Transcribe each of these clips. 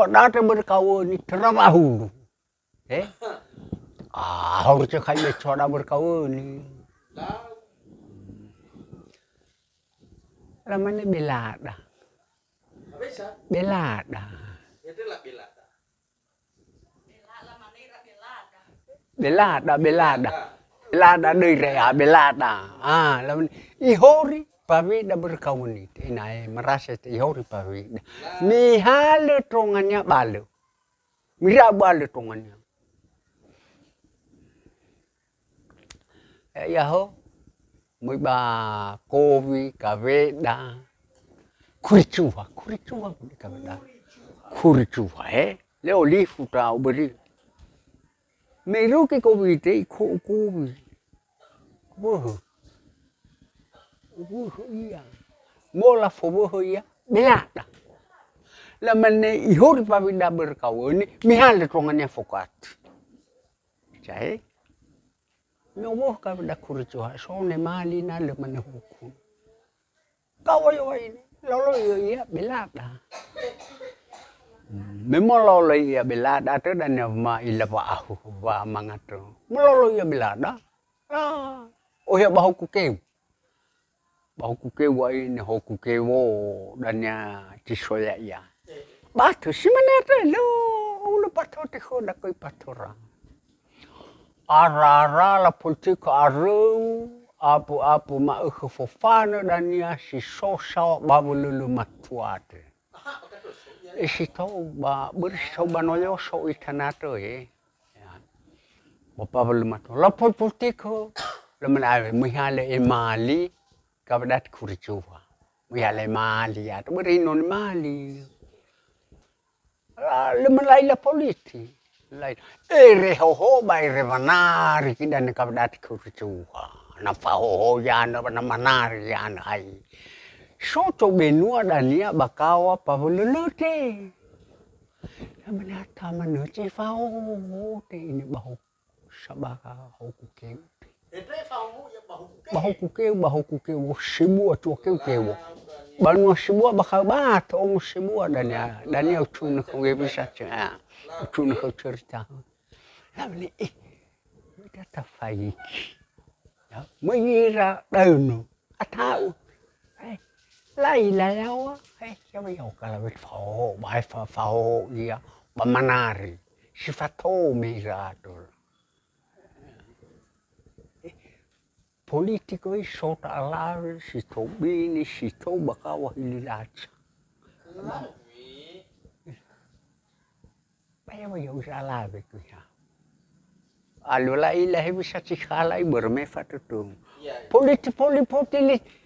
data berkawan ni trabajo. Harusnya kaya coba berkawan ni. Ramane belada. Belada. Belada dari rea belada. Lawan ihori pavida berkawan ni. Inai merasa ihori pavida. Mihale trongannya balu. Mira balu trongannya. Ya ho. Mới bà cô vi cà vê đa Curitiba cà vê đa Curitiba leo li phụ trào beri mấy lúc cái cô vi thế cô vi vô ia mua là phụ vô ia bela là mình ihor pa vida berkau ini mihal trongannya fokat cai Nobo ka da Curitiba so ne mali na le mana hukum. Kau ini lolo ya belada. Memang lolo ya belada tu dan ma ila pa ahu wa mangato. Lolo ya belada. Oh ya bahu kukeu. Bahu kukeu wa ini ho kukeu dan ya cisoya ya. Batu si mana tu lo ulu pato te ko da koi patora. Arara la politika aru apu ma fofana dan ya si sosau babululu matuate. Isi tau ba bersau banoyo so itanato Bapa belum matu. La politika la mana mihale Mali kabadat Curitiba. Mihale Mali ya tu berinon Mali. La mana la politik. Lain, ho bai revanari kita ni kabadat Curitiba. Napa ho ya na manari ya na ai. So to benua dania bakawa pavululute. Namanya taman nuci fau te ini bahu sabaka ho kukeu. Bahu kukeu semua tu kukeu. Banua semua bakal bat om semua dania utun kau bisa cakap. Cuma kau cerita, lalu ni, kita tafaiki, ya, mengira daun, atau, lain lawa, siapa yang kalau berfau, fau, dia, bermanari, sifat mira tu. Politik itu sota alar, situ bini, situ bakawah ililac. Saya mau salah begitu ya. Alula ilahi bisa cikala bermefat itu. Politik.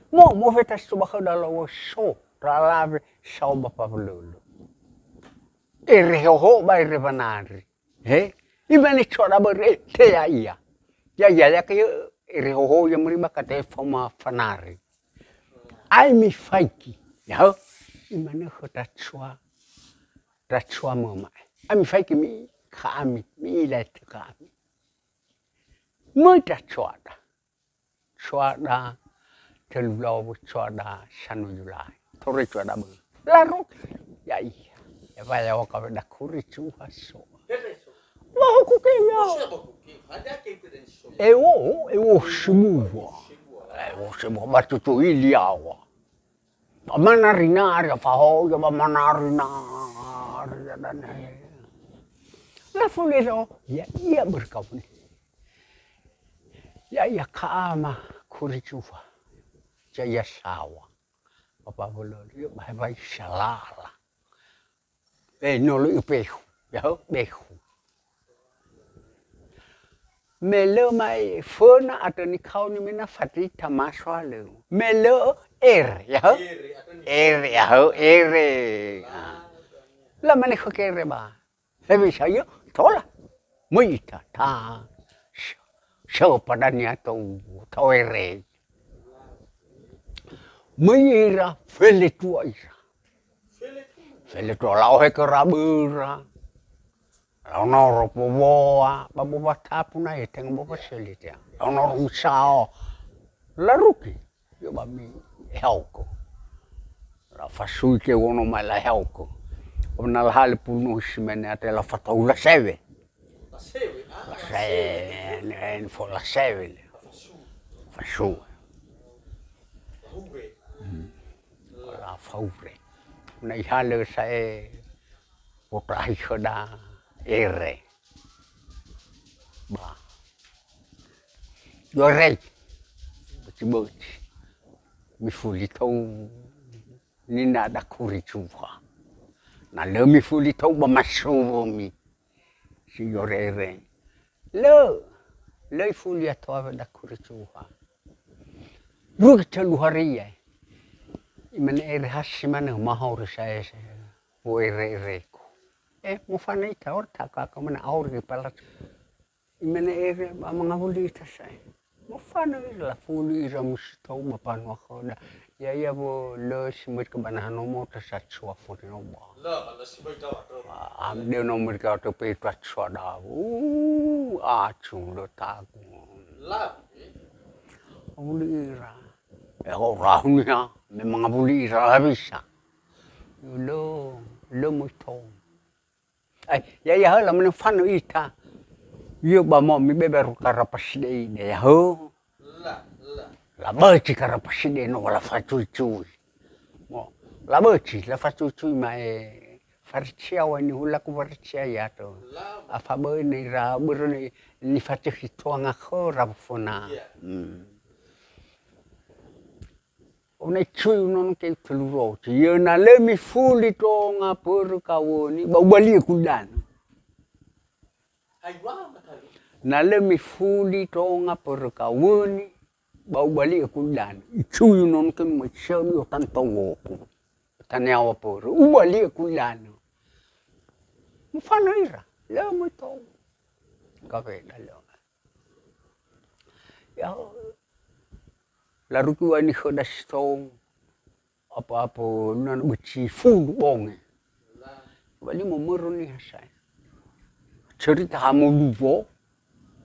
Mau fetas tu bakal dalam so rala so bapa belulu. Reho bay revanari. Ibani chora ber te ya iya. Ya kayo reho yang meriba kata fama fanari. Ai mi faiki. Ya. Imana khota chua mama. Ami fai que mi kami mi let kami. Muita chuada telulau chuada sanu julai. Tore chuada bu. Lalu ya iya. Ya vaya waka da Curitiba so. Wah kukiya. Eu semua. Batu tu iliawa. Manarina faho ya manarina dan La fulero ya berkawan. Ya kama Curitiba. Ya sawa. Papa boleh dia baik salala. Nolo behu. Ya behu. Melo mai fona atau ni kau ni mana fatri tamaswa lu. Melo ya. La mana kau kere ba. Tapi saya tolak. Muita ta. So padanya tu ere. Muira feletua ira. Feletua lau he kerabura. Lau noro povoa, babu batapuna e teng boba selitia. Lau noro usao. Laruki, yo bami helko. La fasui ke wono mai la helko. ona la hale punu simene ate la fatau la seve. La seve, ne fo la seve. Fasu. La faure. Una hale sai potrai khoda ere. Ba. Yo rei. Boti. Mi fuli tau ni nada kuri chuva. Na le mi fuli tau ba masuvo mi. Si yo rei. Le fuli atova da kuri chuva. Ruga telu haria. Imane ere hasimane mahore sai o ere ko. Mo fanai ta orta ka mana aure pala. Imane ere mga huli ta sai. Mo fanai la fuli ra mustau mapano khoda. Ya bo le simit ke banano mo ta satwa fo no ba. La simit ta wa. Am de no mir ka to pe ta chwada. A chu lo ta ko. La. Fuli ra. Ego rahunnya memang buli ra bisa. Lo muito. Ya la men fanu ita. Yo ba mo mi beber karapaside ne ya ho. La baci karapaside no la faccio chui. Mo la baci la faccio chui ma farcia wani hula ku farcia ya to. Afa be ni ra buru ni faccio hitoanga kho ra fona. Ona chui non ke tulu ye na le mi fuli to nga por kawoni ba bali ku dan. Na le mi fuli to nga por kawoni ba bali ku dan. Chui non ke mo chami o tanto wo. Tania wa por u bali ku dan. Mo fa no ira le mo to. Ka ve da lo. Ya la ruku ani khoda stong apa nan uci fu bong bali mo moro ni hasai cerita hamu lubo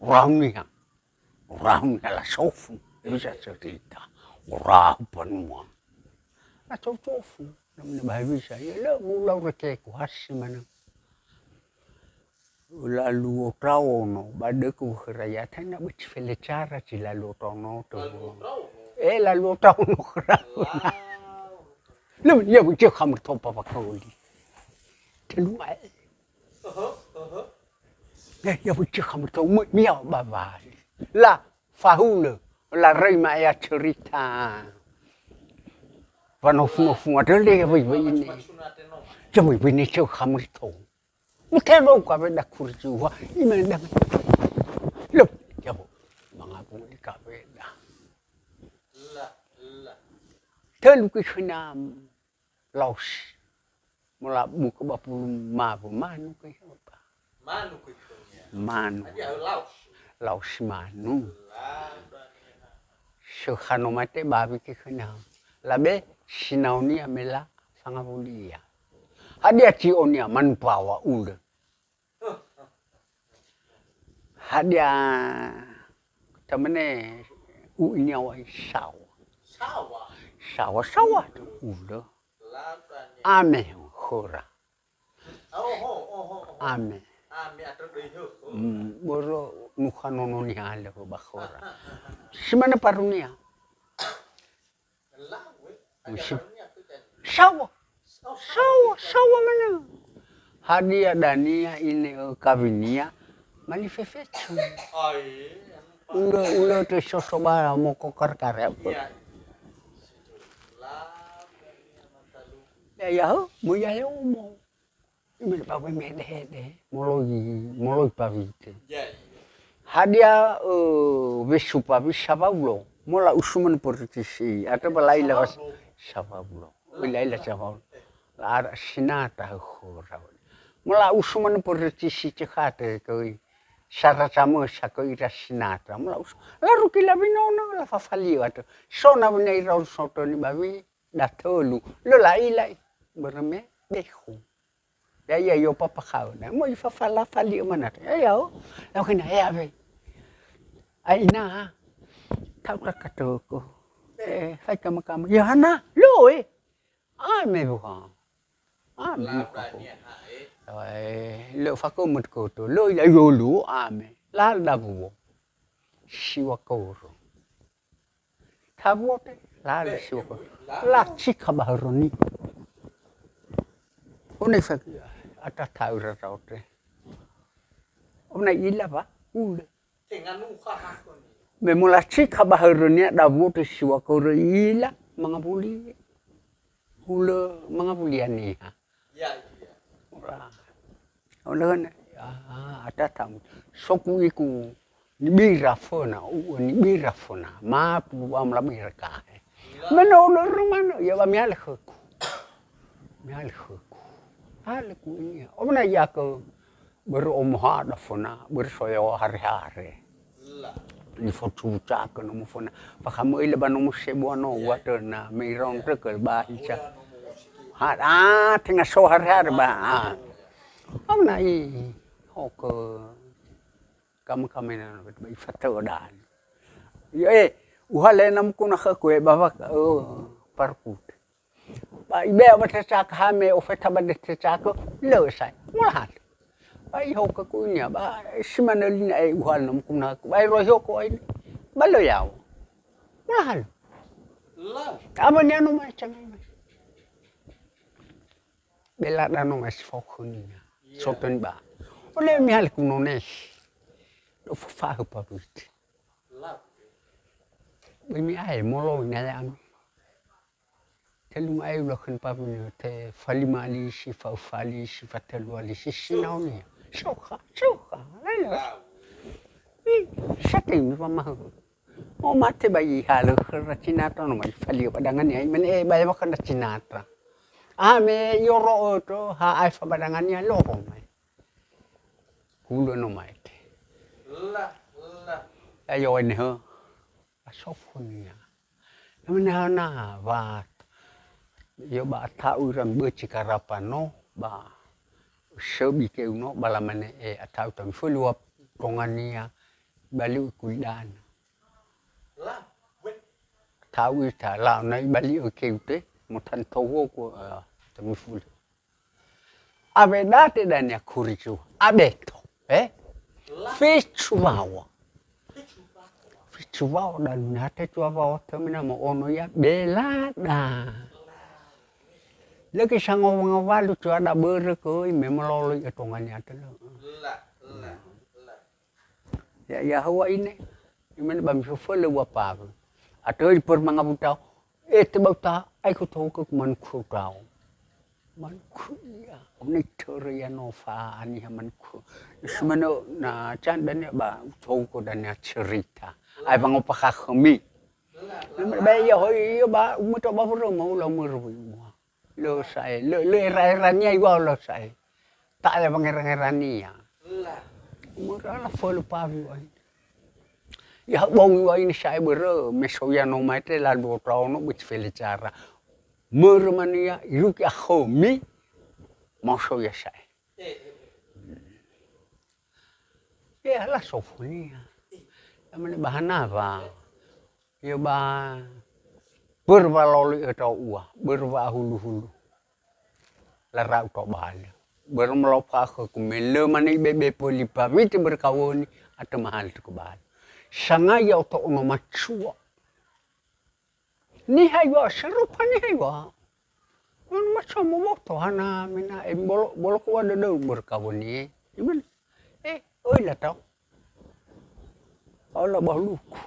raunia la sofu bisa cerita ora panua la sofu namna bahai bisa ya la mula reke ku hasimana lalu otraono badeku raya tana uci felecara ci lalu otraono to la luota uno cravo. Lo io che come troppo pacoli. Te lo è. Io che come troppo mio baba. La faule la rima e cerita. Vanno fu a delle voi ne. Che voi ne che come troppo. Mi che lo qua da curciua. I me da. Lo io mga puli ka veda. Telu ke khnam laos mola buka bapulu manu ke apa manu laos manu sekhano mate babi ke khnam labe sinauni amela sangabulia hadia ti onia manpawa ule hadia tamane uinya wa sawa tu udah ame khora ame boro nukhanono ni hale ko bakhora simana parunia sawa mana hadia dania ini kavinia manifesto ulo to sosoba mo kokar kare ya mo ya mo me pa me de moloi pavite hadia vesupa visabaulo mola usuman portisi ata balaila was sabaulo balaila sabaulo la sinata khora mola usuman portisi chkhate koi sara chamo sakoi rasinata mola la rukila binono la fafali wato sona bnei ro soto ni bavi datolu lo lai berme behu ya yo papa kau na mo ifa fala fali mana ya yo la kena ya be aina tau katoko fai kama ya na lo ai me buka Amen. Rồi lỡ phát cô một cô tôi lỡ lại vô lũ amen. Lá đa vụ. Siwa cô rồi. Thà vô đấy. Lá là siwa cô. Lá chỉ khá bà rồi ní. Hôm nay phải ata thao ra rồi đấy. Hôm nay ila ba. Me mula chỉ khá bà rồi ní. Đa vô đấy siwa cô rồi ila. Mga buli. Hula mga buli ani ha. Orang ada tamu. Soku iku ni birafona, ni birafona. Ma pu am la mirka. Mana orang rumah ya ba mial khuku. Mial khuku. Hal ku ni. Omna ya ko beromha da fona, bersoyo hari-hari. Ni fotu ca ko no fona. Pa kamu ile ba no sebuano watena mirong tekel ba hica. Ha tengah so hari-hari ba. Hôm nay họ cơ cam nè bị phát tờ đàn vậy ua lên năm cũng nó khơi quê bà vợ parkut bà bé mà thế cha cả mẹ ở phải tham gia thế cha có lỡ sai mua hạt bà họ cơ cũng nhà bà xem anh lên này ua năm cũng nó bà rồi họ coi bà lỡ giàu mua hạt à bên nhà nó mà chẳng bela đã nó mà phô khôn Soten ba. Oleh mihal kuno nes. Do fa pa put. Bimi ai molo na am. Telum ai lo khan pa pun te falimali shifa fali shifa telwali shisinauni. Shoka. Lala. Saking pa ma. O mate bai halo racinata no mai fali padangan ai men bai makan racinata. Me yoro to ha ai fa badangannya loro mai. Kulo no mai. Ayo ini ho. Asofonia. Namanya na va. Yo ba ta uran be cikarapano ba. Sebi ke uno balamane atau tam fuluap kongania bali kuldan. Tahu ta la nai bali okete. Một thành thô của tầm phul. Avedate da ne kurichu. Abeto, Fichuvao. Fichuvao da nate chuvao termina mo ono ya belada. Lagi sango ngavalu tu ada berkoi memololo etongannya tu. Ya hawa ini. Iman bam shofel wapa. Atau per mangabutau. Itu bauta, aku tahu ke manku tahu, manku ya, unik teria nova ani manku. Semana na candanya ba tahu ko dan cerita. Ai bang opakah kami. Bayar hoi ba umur tu ba pura mau la merui. Lo saya, lo era-eranya iwa lo saya. Tak ada bang-eranya. Umur ala follow pavi. Ya bong wa ini saya bere mesoya no mate la do no bit felicara mermania yuk ya khomi moso ya saya ya la sofonia amane bahana ba ya ba berbaloli atau ua berwa hulu la rau to bal bermelopa ke kumele mani bebe polipa miti berkawoni atau mahal tu bal Sangaya auto ono machua. Ni haiwa serupa ni haiwa. Ono macam moto hana mina bolok ada deu berkawin ni. Iman. Oi lah tau. Ola baluku.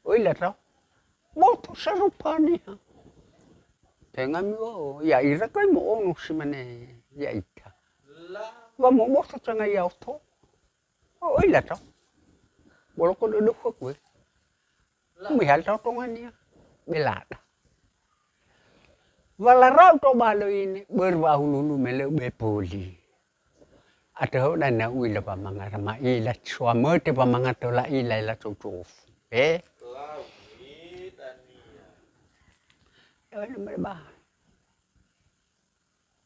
Oi lah tau. Moto serupa ni. Tengah mi ya ira kai mo ono si mane ya ita. Wa mo moto sangaya auto. Oi lah tau. Bolok ko duduk ko gue. Mihal tau tongannya. Belada. Walarau to balo ini berbahulu mele bepoli. Ada dan na uila pa mga rama ila suama te pa mga tola ila ila tutup.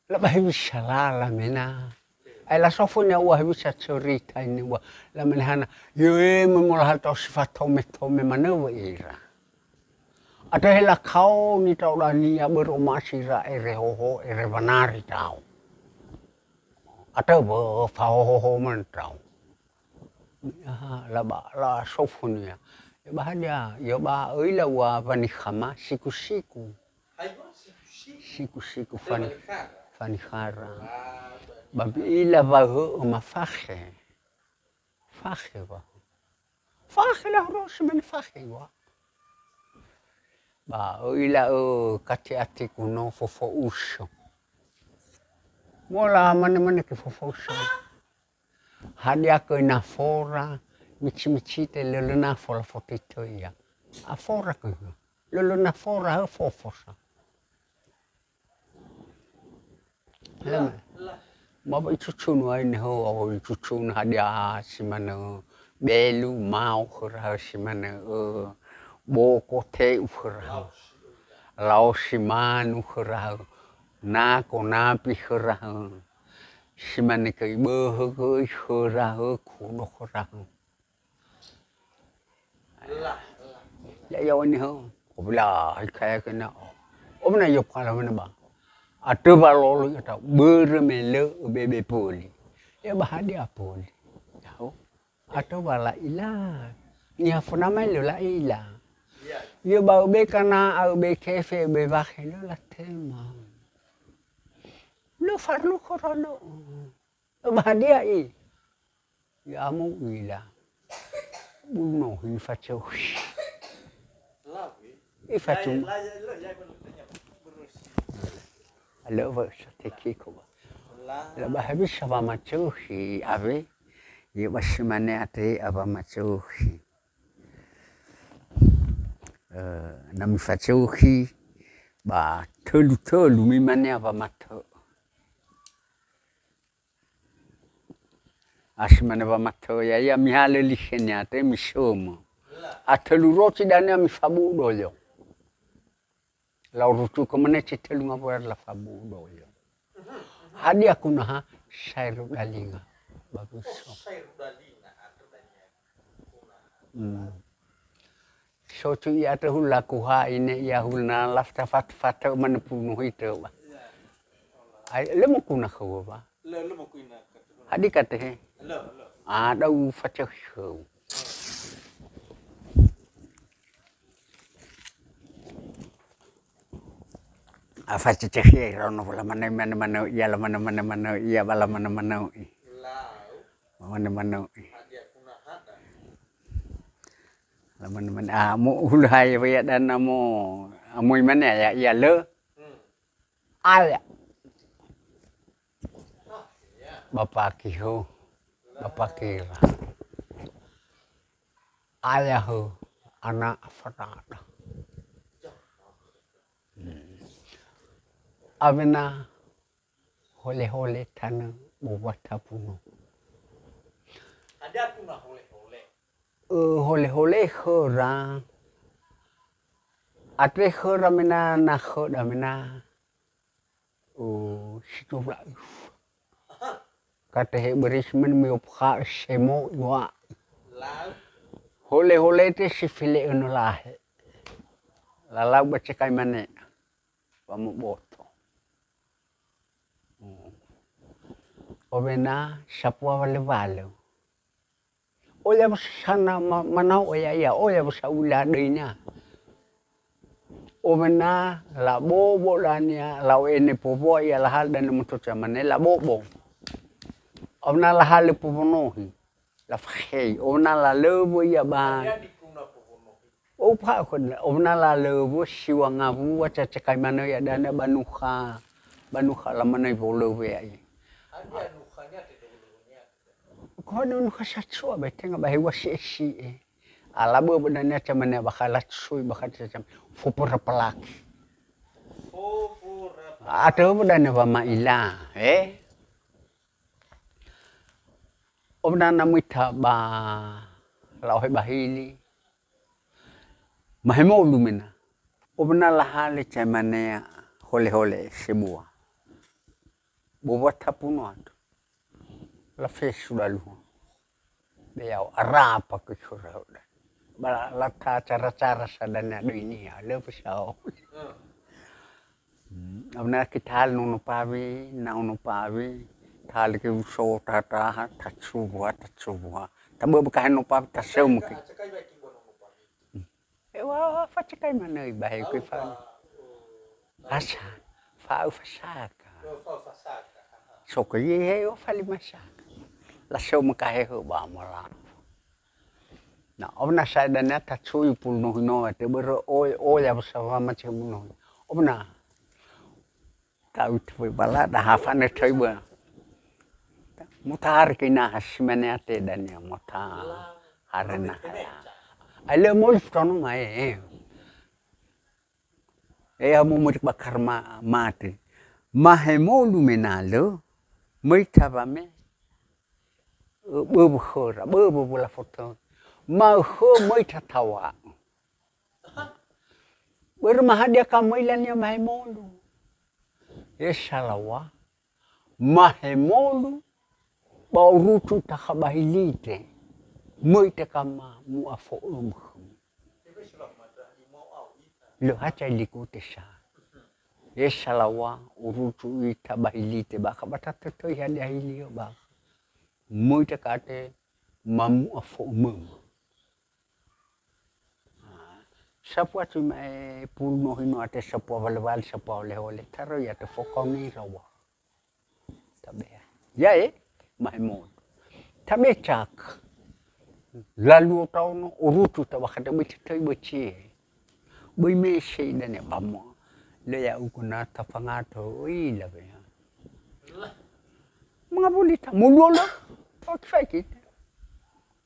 Lebih bisa lah mena. Ela sofonya wah bisa cerita ini wah lamen hana ye memulai tau sifat tome mana wa ira Ata hela kau ni tau da ni beromasi ra ere hoho ere banari tau. Ata bo fa hoho man tau. La ba la sofonia. Ba dia yo ba oi la wa vani khama siku siku. Siku siku fani khara. Ba ila va ho ma fakhe. Fakhe wa. Fakhe la ros men fakhe wa. Ba ila o kati ati kuno fofo uso. Mola mana ke fofo uso. Hadia ko na fora michi te lolo na fora fotito ia. A fora ko. Lolo na fora ho fofosa. Lama. Ma ba chuchunu ai ne ho o chuchunu hadia simana belu mau khra simana bo ko te khra. Lao simanu khra. Na ko na pi khra. Simane kai bơ hơ khra hơ khu no khra. Ya ya ni ho. Obla kai ka na. Obna yo pala mana ba. Atu ba lo ta bơ me le bebe poli. Ya ba dia poli. Tahu. Atu ba la ila. Ni afuna mai lo la ila. Yo ba be kana au be kefe be ba khelo la tema. Lo farlo koralo. Ba dia I. Ya mo ila. Buno hi faccio. I faccio. Allora vợ te kiko ba. La ba habi shaba machuhi ave. Ye ba shimane ate aba machuhi. Nam fachuhi ba tolu mi mane aba matho. Ashimane aba matho ya mi hale lishenya te mi shomo. Atelu roti dania mi fabu doyo. La rutu komane chitelu ngapur la fabu doyo. Hadi aku nah sayur dalinga bagus. Sayur dalinga so tu ya tu hula kuha ini ya hulna lafta fat mana punuh itu ba. Lemu kuna kau ba. Lemu kuna. Hadi kata he. Ada ufacah kau. Afacah cekih rono pula mana iya la mana iya bala mana mana la mo hulai ya dan mo amoy mana ya le ala bapak kiho bapak kira ayah ho anak farada Avena hole tanah buat tapuno. Ada pun hole khora. Atre khora mena na khora mena. Situ pula. Kata he berismen miopka semo wa. Hole te sifile unulah. Lalau bacakai mana. Pamu boto. Ovena sapua vale. Olha sana mana ya olha sa ula deinya. Ovena la bobo lania la ene popo ya la hal dan mutuca mane la bobo. Ovena la hal poponohi. La fhei ovena la levo ya ba. Opa kon ovena la levo siwa ngavu wa cacakai mana ya dana banuha la mana volo ya. Kau nu kasatsu abe tengah bahewa si ala bo benarnya cuman ya bakalat sui bakat macam fupur pelaki. Atau benarnya bama ila Obna namita ba lauhe bahili mahemo lumina. Obna lahale cuman ya hole semua. Buat tapunuan. La fes sudah lu. Beliau arapa ke surau. Balata cara-cara sadana do ini ya le pesau. Abna kita nunu pavi tal ke uso tata tatsubuha tabo bakahan no pavi taseu mki. Ewa fa cekai mana ibai ku fa. Asa fa fasaka. So ko ye o fa limasaka. La seu mkahe ho ba mala. Na obna sada na tatsui pul no te bero o ya bersama macam no obna tahu tu bala dah hafan tu iba mutar kena hasmane ate dan ya mutar harana ale mol frono mai amu mudik bakar mate mahemolu menalo mai tabame bebu khora bebu bola foto mau mai tatawa bermah dia kamailannya mahemolu esalawa mahemolu baurutu takabahilite mai takama muafo lo hacha likute sa esalawa urutu itabahilite bakabata to ya dahilio ba mai takate mamu afo sapua tu mai puno hino ate sapua valval sapua ole taro ya te fokoni rawa tabe ya mai mon tabe chak lalu tau no urutu tabakata bichi tai bichi bui me sei dane bamo le ya ukuna tafangato ila be mga bolita mulola pak fakit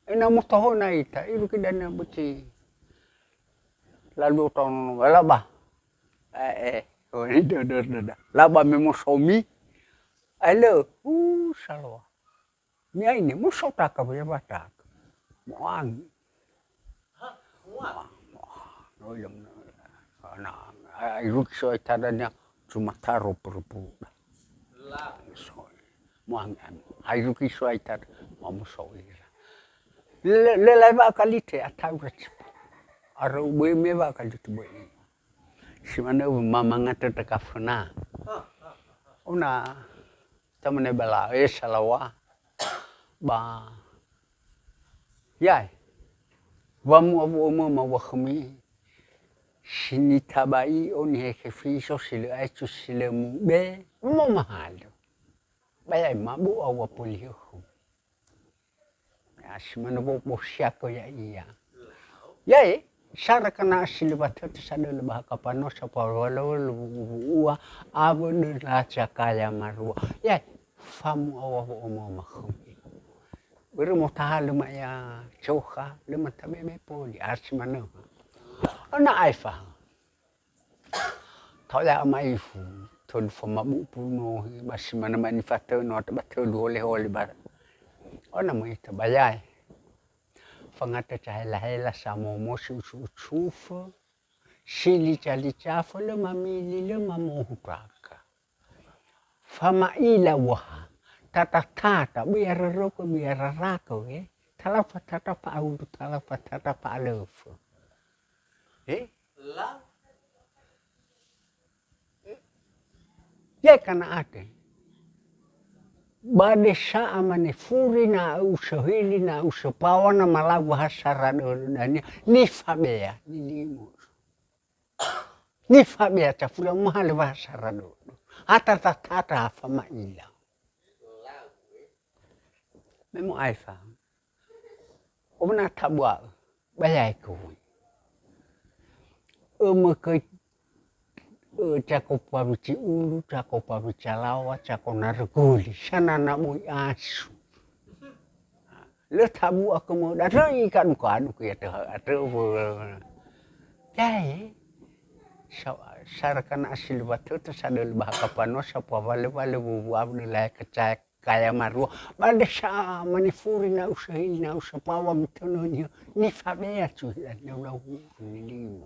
ina mutahona ita iru kidana bichi lalu tahun laba oh ini dah laba memang suami alo salwa ni ini musuh tak apa batak muang oh yang na iruk so tadanya cuma taruh perbu muang iruk so tad mamu so le laba kali te atau aro bui meva kali tu bui si mana mama ngata takafuna una tamane bala salawa ba yai wamu abu ma wakhmi sini tabai oni hefi so sile aitu sile mu be mo mahal bayai mabu awa polio ya si mana bo siako ya iya yai Sara kana asili batata sada lebah kapano sapawalo ua abu neraca kaya marua ya famu awahu omo makhumi beri mutahal maya coha lima tabe me poli asmano ana aifa thoya maifu ton fama bu puno basmana manifacture no tabato ole bar ona mo itabayai fangata cahela samo mosu sufa sili cali chafu le mamili le mamuhutaka fama ila waha tata biar roko biar rako talafa tata pa audu talafa tata pa alefu ya kana ate bade sa amane furi na usahili na usapawa na malagu hasara dani ni fabea ni fabea tafula mahal hasara do hata tata fama ila memo aifa omna tabwa bayai ko ke cakup paruci ulu, cakup paruci lawa, cakup narguli, sana namui asu. Le tabu aku mau datang ikan kan aku ya Jadi, sarakan asil batu tu sadel bah kapano sapa vale bubu abdullah kecai kaya maru. Bade sa manifuri na usahi na usapawa mitononya ni fabea tu na ulahu ni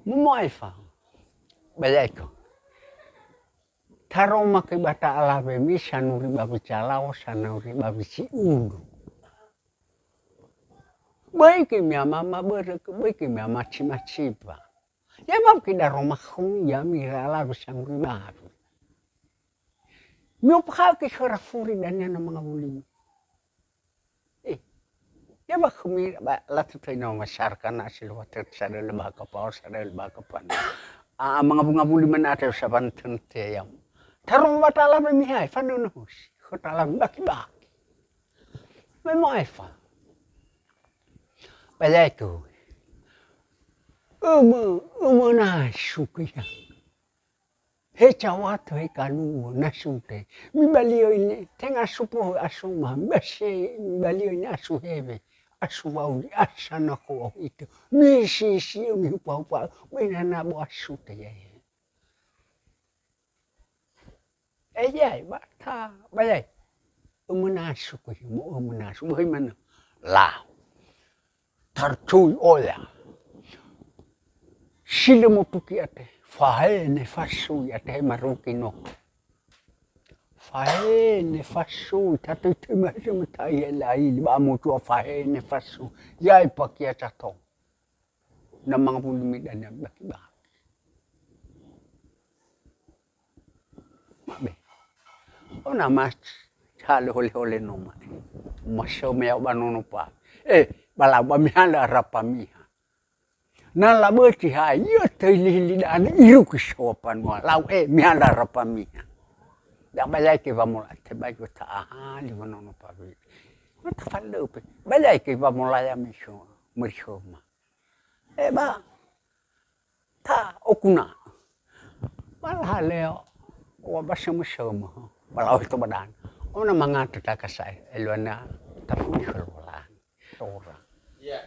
Mumo aifa bayai ko Taroma ke bata alave mi sanuri babi calao sanuri babi si udu. Baiki mia mama berke baiki mia machi-machipa. Ya mam kita roma khung ya mi alave sanuri babi. Mio pakaki kharafuri danya na mga uling. Ya ba khumi ba latu tayo masyarakat na sila water sa dalaba kapaw sa dalaba kapan. Mga bunga-buli man natin sa bantun tiyam. Tarong batala may mihay, fanunuhus. Kutalang baki-baki. May mga ifa. Balay ko. Na suki ya. Hecha wato he kaluo na sute. Mi balio ini, tenga supo asuma. Basi mi balio ini asuhebe. Asuwauli, asana ko ito. Mi sisi, mi upa-upa. May nanabo asute ya. Ay, bata, balay. Umunaso ko yun, umunaso. Buhay man, lao. Tartuy ola. Sila mo puki ate. Faene fasuy ate marukino. Faene fasuy. Tatoy timasyo matay elay. Ba mo tuwa faene fasuy. Yay pakia tato. Na mga pulumidan na baki-baki. Mabe. Ona mas halo hole no ma. Maso me banono pa. Bala ba mi hala rapamiha. Na la beti ha yo tili dan iru kisopan mo. Lau mi hala rapamiha. Da balai ke vamos te bai ko ta li banono pa bi. Mata fallo pe. Balai ke vamos la ya misho. Murshoma. Ba. Ta okuna. Bala leo. Wa basama-sama. Walau itu badan. Ona mga tatakasay. Elwana. Tapos wala. Tora. Yeah.